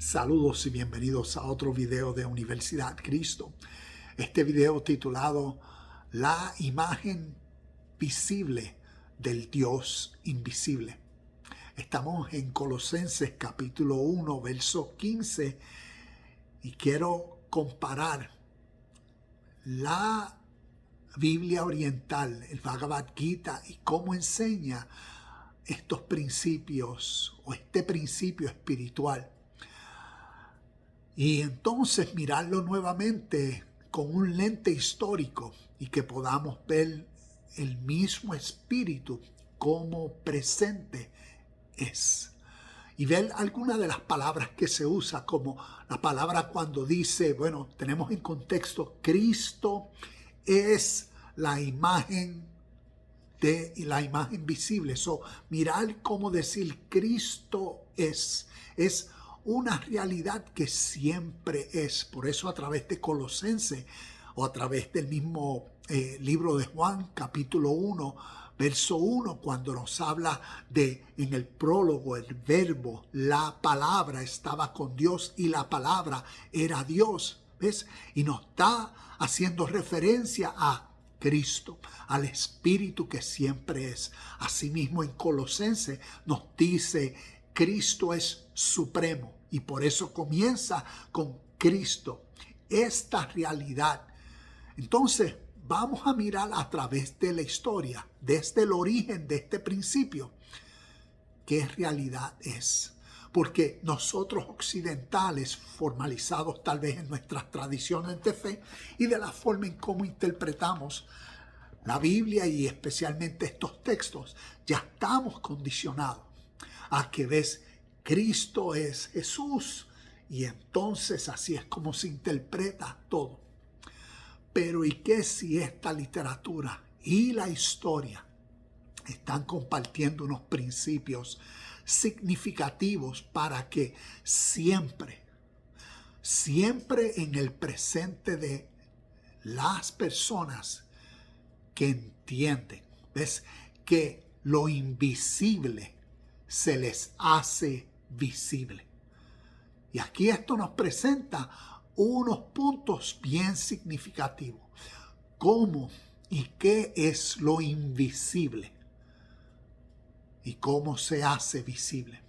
Saludos y bienvenidos a otro video de Universidad Cristo. Este video titulado La imagen visible del Dios invisible. Estamos en Colosenses capítulo 1, verso 15 y quiero comparar la Biblia oriental, el Bhagavad Gita, y cómo enseña estos principios o este principio espiritual. Y entonces mirarlo nuevamente con un lente histórico y que podamos ver el mismo espíritu como presente es. Y ver algunas de las palabras que se usa, como la palabra cuando dice, bueno, tenemos en contexto, Cristo es la imagen visible. So, mirar cómo decir Cristo es una realidad que siempre es. Por eso a través de Colosenses o a través del mismo libro de Juan, capítulo 1, verso 1, cuando nos habla de, en el prólogo, el verbo, la palabra estaba con Dios y la palabra era Dios. ¿Ves? Y nos está haciendo referencia a Cristo, al Espíritu que siempre es. Asimismo en Colosenses nos dice Cristo es supremo y por eso comienza con Cristo, esta realidad. Entonces vamos a mirar a través de la historia, desde el origen de este principio, qué realidad es. Porque nosotros occidentales, formalizados tal vez en nuestras tradiciones de fe y de la forma en cómo interpretamos la Biblia y especialmente estos textos, ya estamos condicionados a que ves, Cristo es Jesús y entonces así es como se interpreta todo. Pero ¿y qué si esta literatura y la historia están compartiendo unos principios significativos para que siempre en el presente de las personas que entienden, ves, que lo invisible se les hace visible? Y aquí esto nos presenta unos puntos bien significativos. ¿Cómo y qué es lo invisible? ¿Y cómo se hace visible?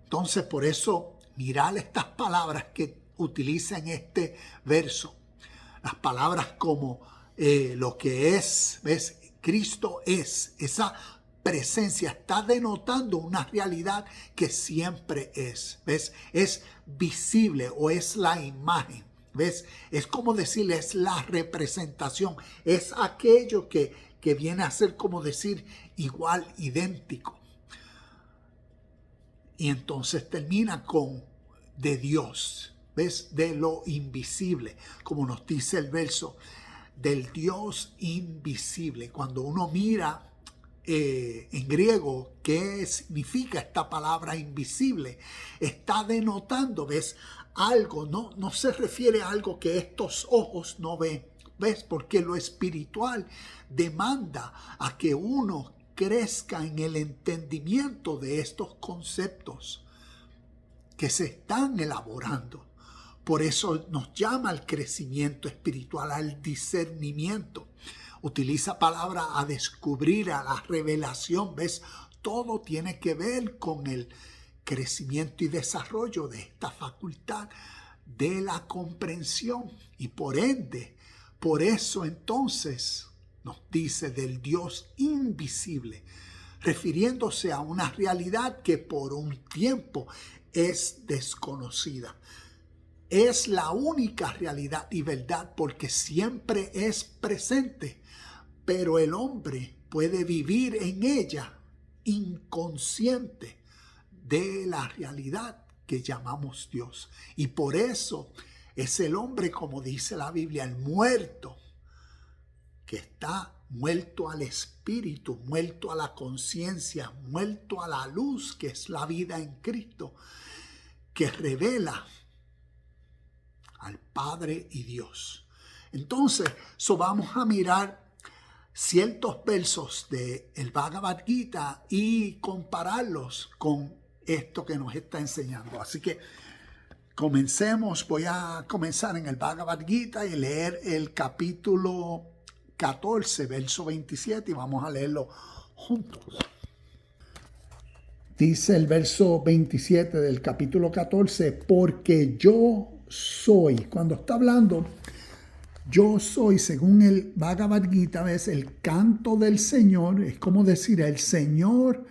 Entonces, por eso, mirar estas palabras que utiliza en este verso. Las palabras como lo que es, ¿ves? Cristo es, esa presencia está denotando una realidad que siempre es, ¿ves? Es visible o es la imagen, ¿ves? Es como decirle, es la representación, es aquello que viene a ser como decir igual, idéntico. Y entonces termina con de Dios, ¿ves? De lo invisible, como nos dice el verso, del Dios invisible. Cuando uno mira en griego qué significa esta palabra invisible, está denotando, ¿ves? Algo, no se refiere a algo que estos ojos no ven, ¿ves? Porque lo espiritual demanda a que uno crezca en el entendimiento de estos conceptos que se están elaborando. Por eso nos llama al crecimiento espiritual, al discernimiento. Utiliza palabra a descubrir, a la revelación, ¿ves? Todo tiene que ver con el crecimiento y desarrollo de esta facultad de la comprensión. Y por ende, por eso entonces nos dice del Dios invisible, refiriéndose a una realidad que por un tiempo es desconocida. Es la única realidad y verdad porque siempre es presente, pero el hombre puede vivir en ella inconsciente de la realidad que llamamos Dios. Y por eso es el hombre, como dice la Biblia, el muerto, que está muerto al espíritu, muerto a la conciencia, muerto a la luz, que es la vida en Cristo, que revela al Padre y Dios. Entonces, vamos a mirar ciertos versos del Bhagavad Gita y compararlos con esto que nos está enseñando. Así que comencemos. Voy a comenzar en el Bhagavad Gita y leer el capítulo 14, verso 27, y vamos a leerlo juntos. Dice el verso 27 del capítulo 14, porque yo soy. Cuando está hablando, yo soy, según el Bhagavad Gita, es el canto del Señor. Es como decir, el Señor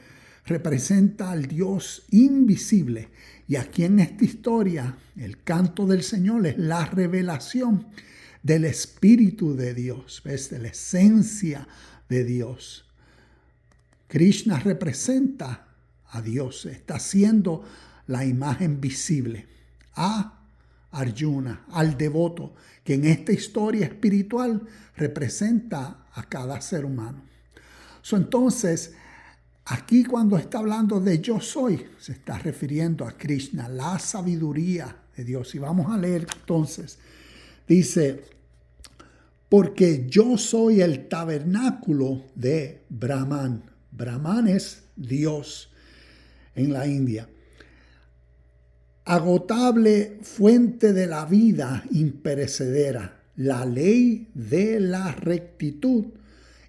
representa al Dios invisible. Y aquí en esta historia, el canto del Señor es la revelación del Espíritu de Dios, ¿ves? De la esencia de Dios. Krishna representa a Dios, está siendo la imagen visible a Arjuna, al devoto, que en esta historia espiritual representa a cada ser humano. Entonces, aquí cuando está hablando de yo soy, se está refiriendo a Krishna, la sabiduría de Dios. Y vamos a leer entonces, dice, porque yo soy el tabernáculo de Brahman. Brahman es Dios en la India. Agotable fuente de la vida imperecedera, la ley de la rectitud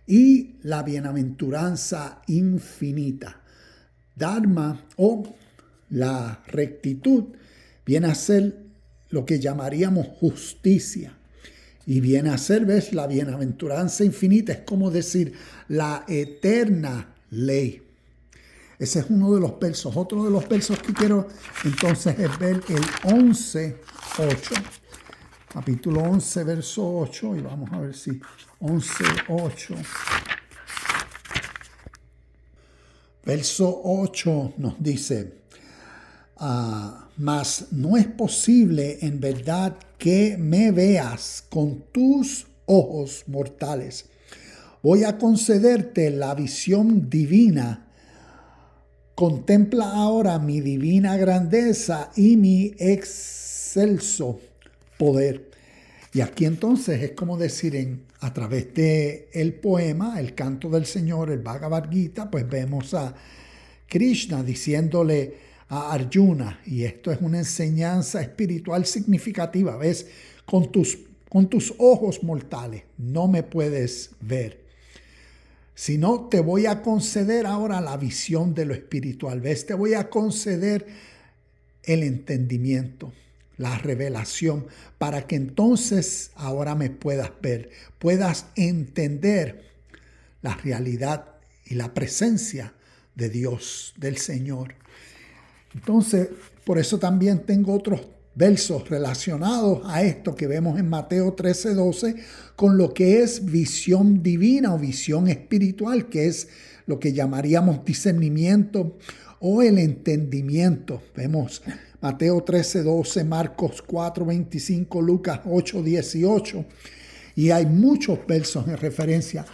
y la bienaventuranza infinita. Dharma o la rectitud viene a ser lo que llamaríamos justicia. Y viene a ser, ¿ves? La bienaventuranza infinita, es como decir la eterna ley. Ese es uno de los versos. Otro de los versos que quiero entonces es ver el 11:8. Capítulo 11, verso 8. Y vamos a ver si 11:8. Verso 8 nos dice, mas no es posible en verdad que me veas con tus ojos mortales. Voy a concederte la visión divina. Contempla ahora mi divina grandeza y mi excelso poder. Y aquí entonces es como decir, a través del poema, el canto del Señor, el Bhagavad Gita, pues vemos a Krishna diciéndole a Arjuna, y esto es una enseñanza espiritual significativa, ¿ves? Con tus ojos mortales no me puedes ver. Sino te voy a conceder ahora la visión de lo espiritual. ¿Ves? Te voy a conceder el entendimiento, la revelación, para que entonces ahora me puedas ver, puedas entender la realidad y la presencia de Dios, del Señor. Entonces, por eso también tengo otros versos relacionados a esto que vemos en Mateo 13:12 con lo que es visión divina o visión espiritual, que es lo que llamaríamos discernimiento o el entendimiento. Vemos Mateo 13:12, Marcos 4:25, Lucas 8:18 y hay muchos versos en referencia.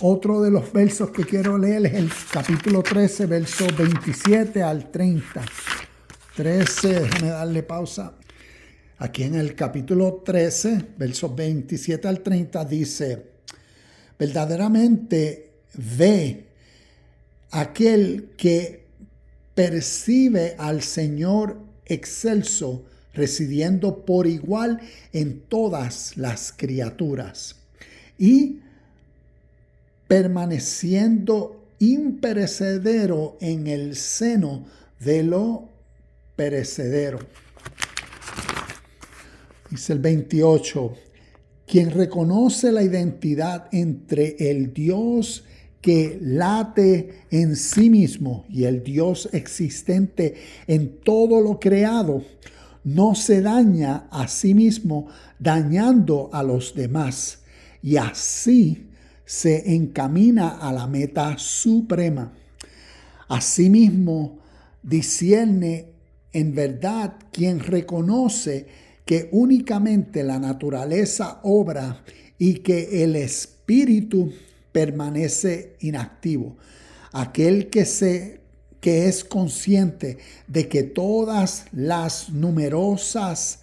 Otro de los versos que quiero leer es el capítulo 13, versos 27 al 30. 13, déjame darle pausa. Aquí en el capítulo 13, versos 27 al 30, dice, verdaderamente ve aquel que percibe al Señor excelso, residiendo por igual en todas las criaturas y permaneciendo imperecedero en el seno de lo perecedero. Dice el 28, quien reconoce la identidad entre el Dios que late en sí mismo y el Dios existente en todo lo creado, no se daña a sí mismo dañando a los demás y así se encamina a la meta suprema. Asimismo, discierne en verdad quien reconoce que únicamente la naturaleza obra y que el espíritu permanece inactivo. Aquel que es consciente de que todas las numerosas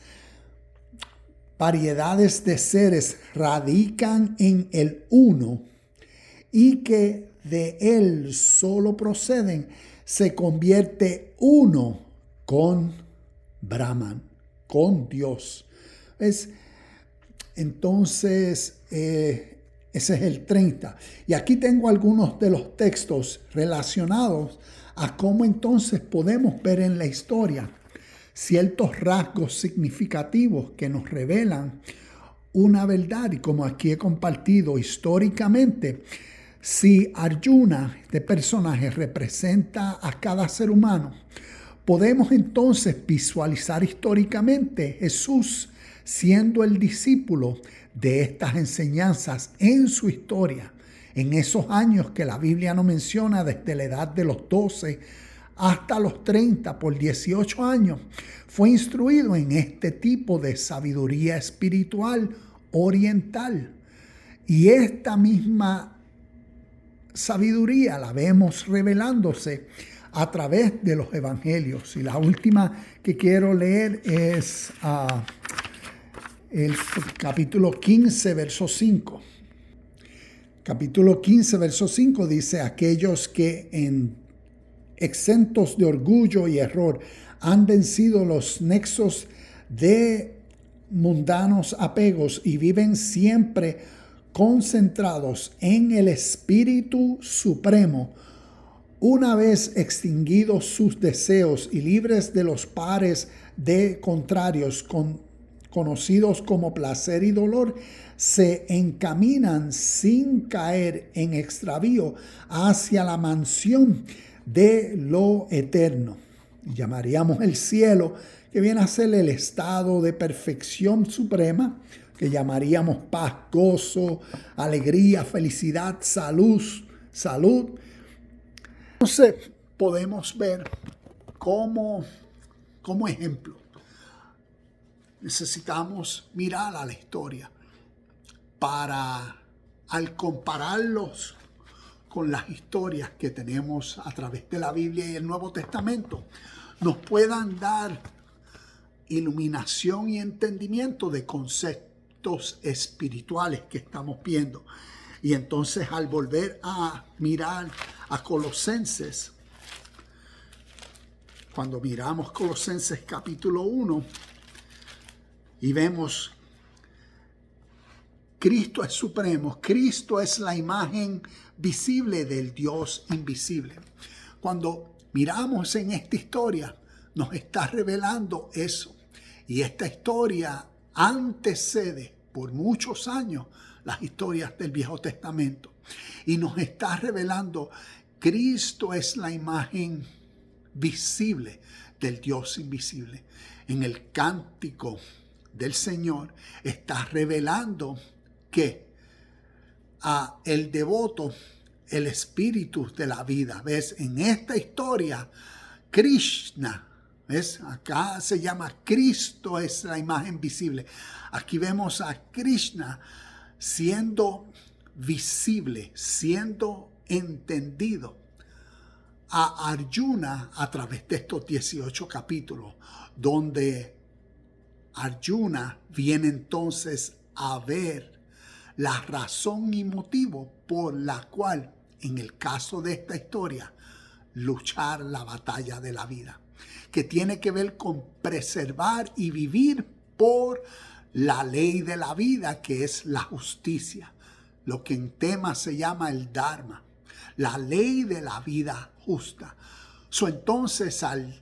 variedades de seres radican en el uno y que de él solo proceden, se convierte uno con Brahman. con Dios. ¿Ves? Entonces, ese es el 30. Y aquí tengo algunos de los textos relacionados a cómo entonces podemos ver en la historia ciertos rasgos significativos que nos revelan una verdad. Y como aquí he compartido históricamente, si Arjuna, este personaje, representa a cada ser humano, podemos entonces visualizar históricamente Jesús siendo el discípulo de estas enseñanzas en su historia, en esos años que la Biblia no menciona, desde la edad de los 12 hasta los 30, por 18 años, fue instruido en este tipo de sabiduría espiritual oriental. Y esta misma sabiduría la vemos revelándose a través de los evangelios. Y la última que quiero leer es el capítulo 15, verso 5. Capítulo 15, verso 5 dice: aquellos que exentos de orgullo y error han vencido los nexos de mundanos apegos y viven siempre concentrados en el Espíritu Supremo, una vez extinguidos sus deseos y libres de los pares de contrarios conocidos como placer y dolor, se encaminan sin caer en extravío hacia la mansión de lo eterno. Llamaríamos el cielo, que viene a ser el estado de perfección suprema, que llamaríamos paz, gozo, alegría, felicidad, salud. Entonces podemos ver como ejemplo, necesitamos mirar a la historia para, al compararlos con las historias que tenemos a través de la Biblia y el Nuevo Testamento, nos puedan dar iluminación y entendimiento de conceptos espirituales que estamos viendo. Y entonces, al volver a mirar a Colosenses, cuando miramos Colosenses capítulo 1 y vemos Cristo es supremo, Cristo es la imagen visible del Dios invisible. Cuando miramos en esta historia, nos está revelando eso. Y esta historia antecede por muchos años las historias del Viejo Testamento. Y nos está revelando, Cristo es la imagen visible del Dios invisible. En el cántico del Señor está revelando que a el devoto, el espíritu de la vida. ¿Ves? En esta historia, Krishna, ¿ves? Acá se llama Cristo es la imagen visible. Aquí vemos a Krishna siendo visible, siendo entendido a Arjuna a través de estos 18 capítulos, donde Arjuna viene entonces a ver la razón y motivo por la cual, en el caso de esta historia, luchar la batalla de la vida, que tiene que ver con preservar y vivir por la ley de la vida, que es la justicia, lo que en tema se llama el Dharma, la ley de la vida justa. Entonces, al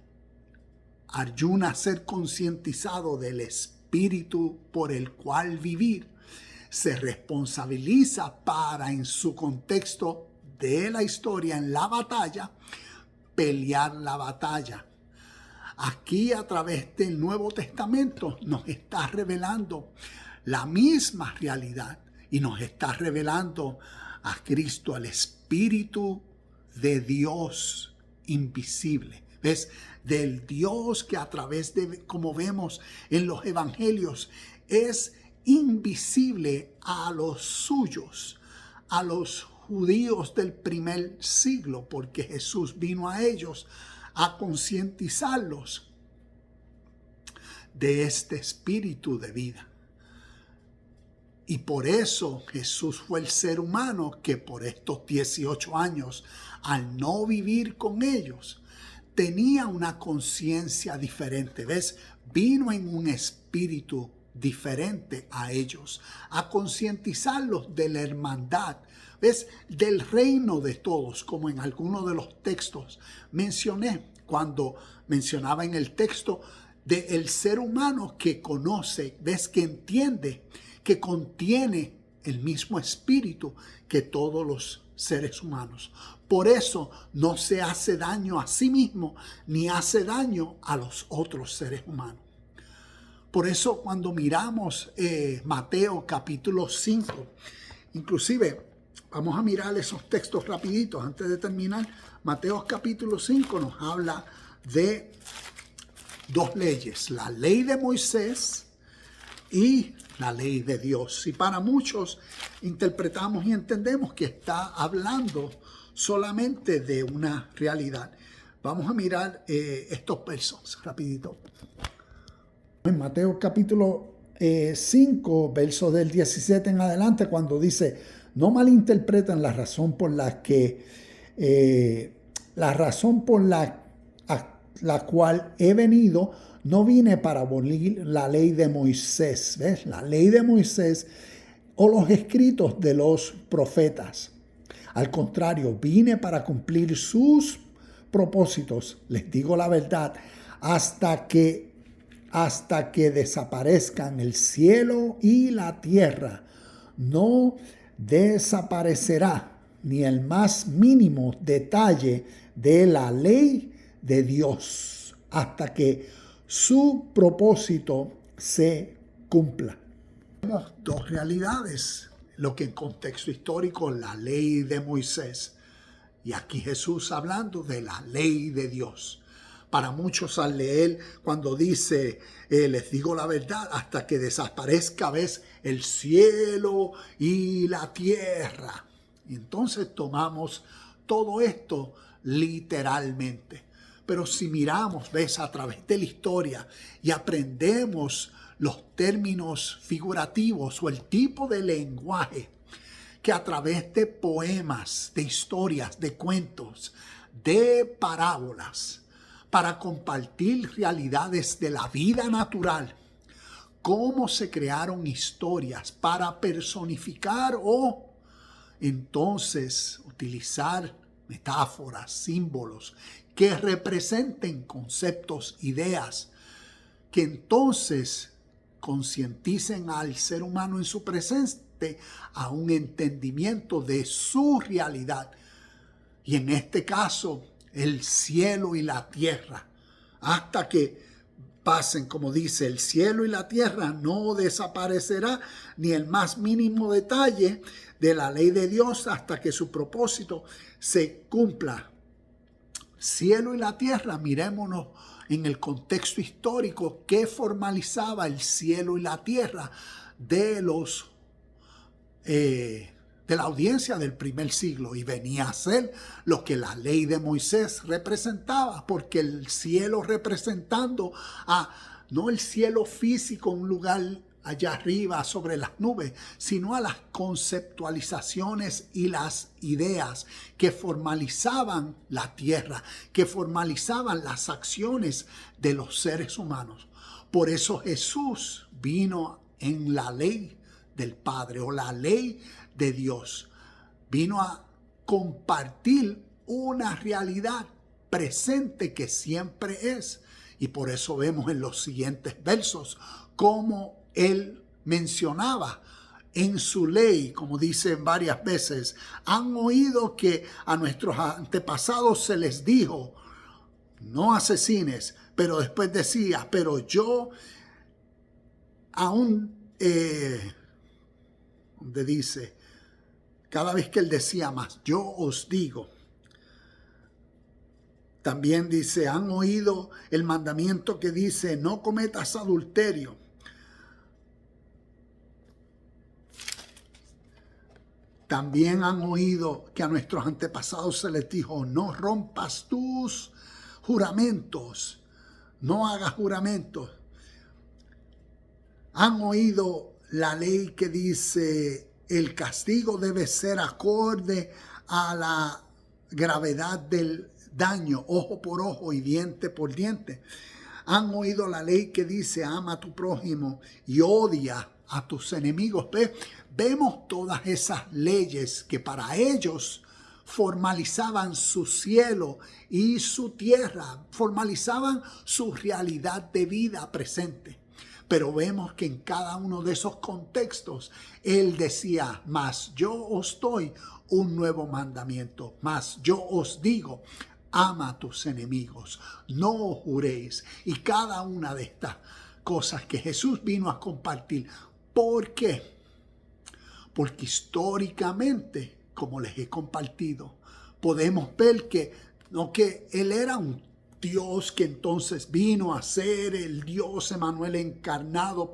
Arjuna ser concientizado del espíritu por el cual vivir, se responsabiliza para, en su contexto de la historia, en la batalla, pelear la batalla. Aquí, a través del Nuevo Testamento, nos está revelando la misma realidad y nos está revelando a Cristo, al Espíritu de Dios invisible. ¿Ves? Del Dios que a través de, como vemos en los evangelios, es invisible a los suyos, a los judíos del primer siglo, porque Jesús vino a ellos a concientizarlos de este espíritu de vida. Y por eso Jesús fue el ser humano que por estos 18 años, al no vivir con ellos, tenía una conciencia diferente, ¿ves? Vino en un espíritu diferente a ellos, a concientizarlos de la hermandad, ¿ves? Del reino de todos, como en algunos de los textos mencioné, cuando mencionaba en el texto del ser humano que conoce, ¿ves? Que entiende, que contiene el mismo espíritu que todos los seres humanos. Por eso no se hace daño a sí mismo ni hace daño a los otros seres humanos. Por eso cuando miramos Mateo capítulo 5, inclusive vamos a mirar esos textos rapiditos antes de terminar. Mateo capítulo 5 nos habla de dos leyes, la ley de Moisés y la ley de Dios. Y para muchos interpretamos y entendemos que está hablando solamente de una realidad. Vamos a mirar estos versos rapidito. En Mateo capítulo 5, versos del 17 en adelante, cuando dice: no malinterpreten la razón por la cual he venido. No vine para abolir la ley de Moisés, ¿ves? La ley de Moisés o los escritos de los profetas. Al contrario, vine para cumplir sus propósitos. Les digo la verdad, hasta que desaparezcan el cielo y la tierra, no desaparecerá ni el más mínimo detalle de la ley de Dios hasta que su propósito se cumpla. Tenemos dos realidades, lo que en contexto histórico la ley de Moisés y aquí Jesús hablando de la ley de Dios. Para muchos al leer cuando dice, les digo la verdad, hasta que desaparezca, ves, el cielo y la tierra. Y entonces tomamos todo esto literalmente. Pero si miramos, ves, a través de la historia y aprendemos los términos figurativos o el tipo de lenguaje que a través de poemas, de historias, de cuentos, de parábolas, para compartir realidades de la vida natural, cómo se crearon historias para personificar o entonces utilizar metáforas, símbolos que representen conceptos, ideas, que entonces concienticen al ser humano en su presente a un entendimiento de su realidad. Y en este caso, el cielo y la tierra, hasta que pasen, como dice, el cielo y la tierra no desaparecerá ni el más mínimo detalle de la ley de Dios hasta que su propósito se cumpla. Cielo y la tierra, mirémonos en el contexto histórico que formalizaba el cielo y la tierra de la audiencia del primer siglo, y venía a ser lo que la ley de Moisés representaba, porque el cielo representando no el cielo físico, un lugar allá arriba sobre las nubes, sino a las conceptualizaciones y las ideas que formalizaban la tierra, que formalizaban las acciones de los seres humanos. Por eso Jesús vino en la ley del Padre o la ley de Dios. Vino a compartir una realidad presente que siempre es. Y por eso vemos en los siguientes versos cómo él mencionaba en su ley, como dice varias veces, han oído que a nuestros antepasados se les dijo, no asesines, pero después decía, pero yo aún, donde dice, cada vez que él decía más, yo os digo. También dice, han oído el mandamiento que dice, no cometas adulterio. También han oído que a nuestros antepasados se les dijo, no rompas tus juramentos, no hagas juramentos. Han oído la ley que dice, el castigo debe ser acorde a la gravedad del daño, ojo por ojo y diente por diente. Han oído la ley que dice, ama a tu prójimo y odia a tus enemigos. Vemos todas esas leyes que para ellos formalizaban su cielo y su tierra, formalizaban su realidad de vida presente. Pero vemos que en cada uno de esos contextos, él decía, mas yo os doy un nuevo mandamiento, mas yo os digo, ama a tus enemigos, no juréis. Y cada una de estas cosas que Jesús vino a compartir. ¿Por qué? Porque históricamente, como les he compartido, podemos ver que Él era un Dios que entonces vino a ser el Dios Emanuel encarnado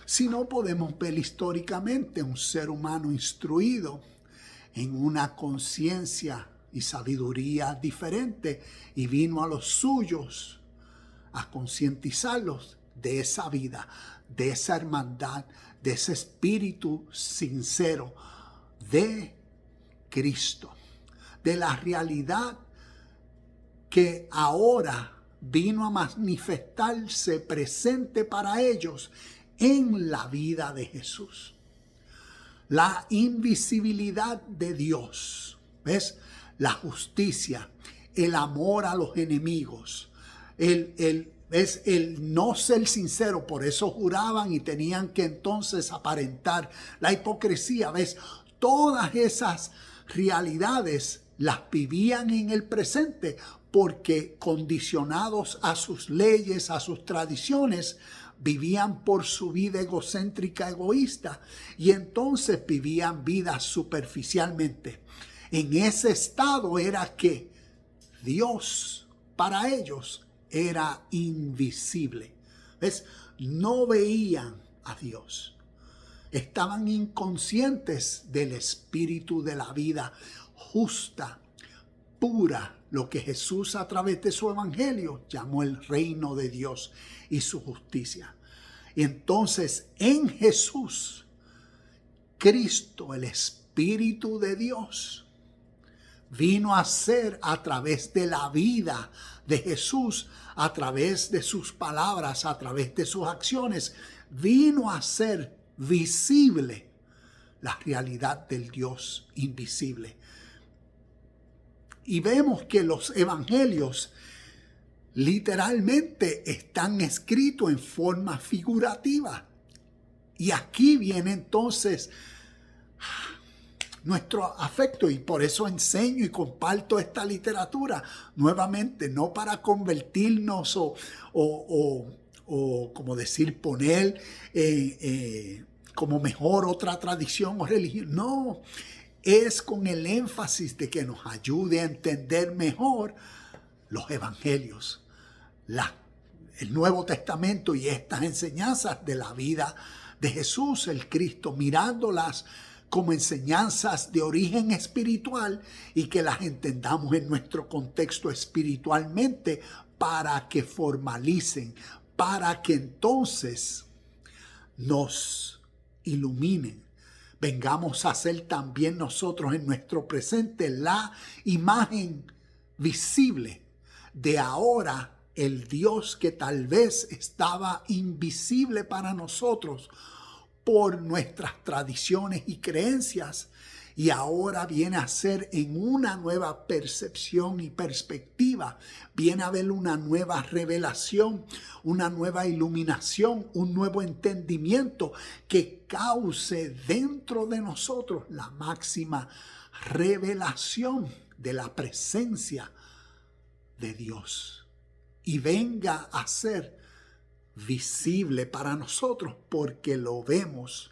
sino podemos ver históricamente un ser humano instruido en una conciencia y sabiduría diferente y vino a los suyos a concientizarlos de esa vida, de esa hermandad, de ese espíritu sincero de Cristo, de la realidad que ahora vino a manifestarse presente para ellos en la vida de Jesús. La invisibilidad de Dios, ¿ves? La justicia, el amor a los enemigos, el no ser sincero, por eso juraban y tenían que entonces aparentar la hipocresía, ¿ves? Todas esas realidades las vivían en el presente porque condicionados a sus leyes, a sus tradiciones, vivían por su vida egocéntrica, egoísta, y entonces vivían vidas superficialmente. En ese estado era que Dios para ellos era invisible. ¿Ves? No veían a Dios. Estaban inconscientes del espíritu de la vida justa, pura, lo que Jesús a través de su evangelio llamó el reino de Dios y su justicia. Y entonces en Jesús, Cristo, el Espíritu de Dios, vino a ser a través de la vida de Jesús, a través de sus palabras, a través de sus acciones, vino a ser visible la realidad del Dios invisible. Y vemos que los evangelios literalmente están escritos en forma figurativa. Y aquí viene entonces nuestro afecto, y por eso enseño y comparto esta literatura nuevamente, no para convertirnos o como decir, poner como mejor otra tradición o religión. No, es con el énfasis de que nos ayude a entender mejor los evangelios, el Nuevo Testamento y estas enseñanzas de la vida de Jesús, el Cristo, mirándolas como enseñanzas de origen espiritual y que las entendamos en nuestro contexto espiritualmente para que formalicen, para que entonces nos iluminen. Vengamos a ser también nosotros en nuestro presente la imagen visible de ahora el Dios que tal vez estaba invisible para nosotros por nuestras tradiciones y creencias, y ahora viene a ser en una nueva percepción y perspectiva, viene a haber una nueva revelación, una nueva iluminación, un nuevo entendimiento que cause dentro de nosotros la máxima revelación de la presencia de Dios y venga a ser visible para nosotros porque lo vemos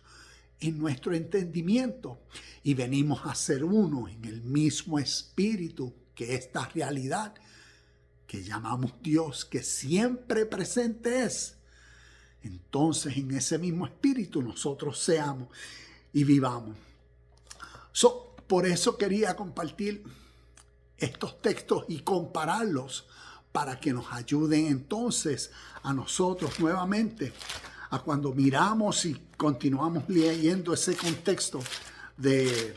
en nuestro entendimiento y venimos a ser uno en el mismo espíritu que esta realidad que llamamos Dios, que siempre presente es. Entonces en ese mismo espíritu nosotros seamos y vivamos. Por eso quería compartir estos textos y compararlos para que nos ayuden entonces a nosotros nuevamente a cuando miramos y continuamos leyendo ese contexto de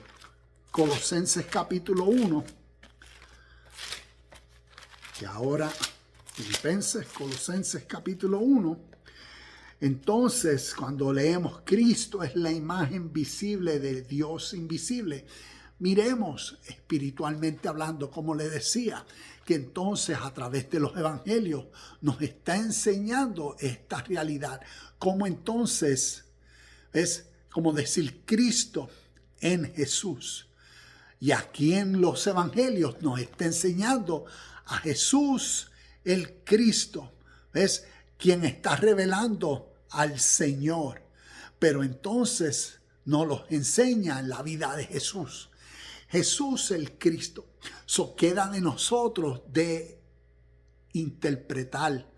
Colosenses capítulo 1, Y ahora, Filipenses, Colosenses capítulo 1. Entonces, cuando leemos Cristo es la imagen visible de Dios invisible, miremos espiritualmente hablando, como le decía, que entonces a través de los evangelios nos está enseñando esta realidad. Como entonces es como decir Cristo en Jesús. Y aquí en los evangelios nos está enseñando a Jesús el Cristo. ¿Ves? Quien está revelando al Señor. Pero entonces nos los enseña en la vida de Jesús. Jesús el Cristo. So queda de nosotros de interpretar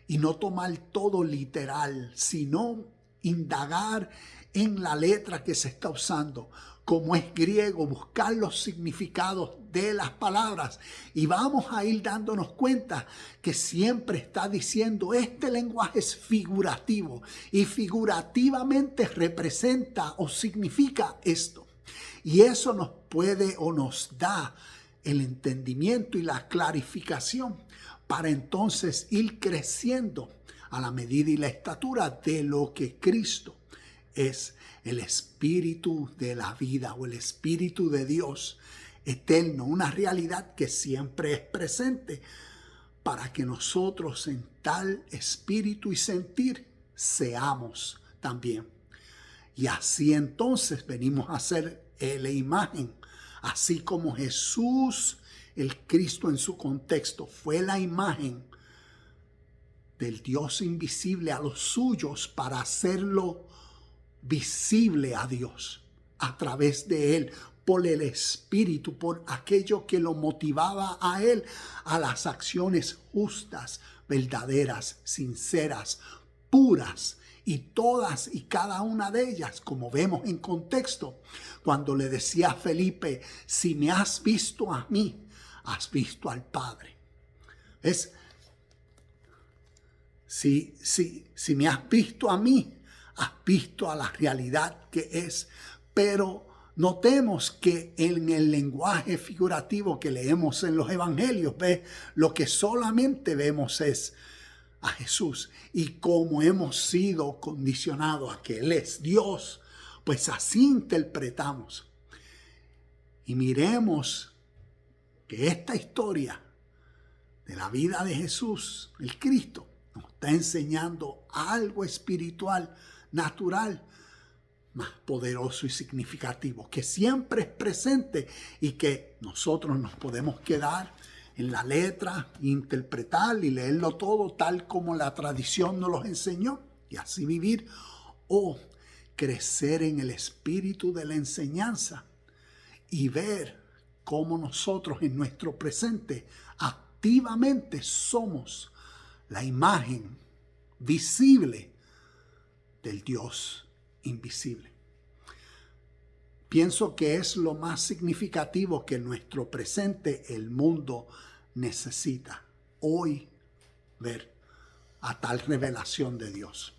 y no tomar todo literal, sino indagar en la letra que se está usando. Como es griego, buscar los significados de las palabras. Y vamos a ir dándonos cuenta que siempre está diciendo este lenguaje es figurativo. Y figurativamente representa o significa esto. Y eso nos puede o nos da el entendimiento y la clarificación para entonces ir creciendo a la medida y la estatura de lo que Cristo es, el espíritu de la vida o el espíritu de Dios eterno, una realidad que siempre es presente para que nosotros en tal espíritu y sentir seamos también. Y así entonces venimos a ser la imagen, así como Jesús, el Cristo en su contexto, fue la imagen del Dios invisible a los suyos para hacerlo visible a Dios a través de él, por el Espíritu, por aquello que lo motivaba a él a las acciones justas, verdaderas, sinceras, puras, y todas y cada una de ellas, como vemos en contexto, cuando le decía a Felipe, si me has visto a mí, has visto al Padre. Es si me has visto a mí, has visto a la realidad que es. Pero notemos que en el lenguaje figurativo que leemos en los evangelios, ¿ves? Lo que solamente vemos es a Jesús. Y como hemos sido condicionados a que Él es Dios, pues así interpretamos. Y miremos que esta historia de la vida de Jesús, el Cristo, nos está enseñando algo espiritual, natural, más poderoso y significativo, que siempre es presente y que nosotros nos podemos quedar en la letra, interpretar y leerlo todo tal como la tradición nos los enseñó y así vivir, o crecer en el espíritu de la enseñanza y ver cómo nosotros en nuestro presente activamente somos la imagen visible del Dios invisible. Pienso que es lo más significativo que en nuestro presente el mundo necesita hoy ver a tal revelación de Dios.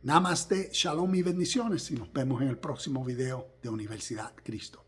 Namaste, shalom y bendiciones y nos vemos en el próximo video de Universidad Cristo.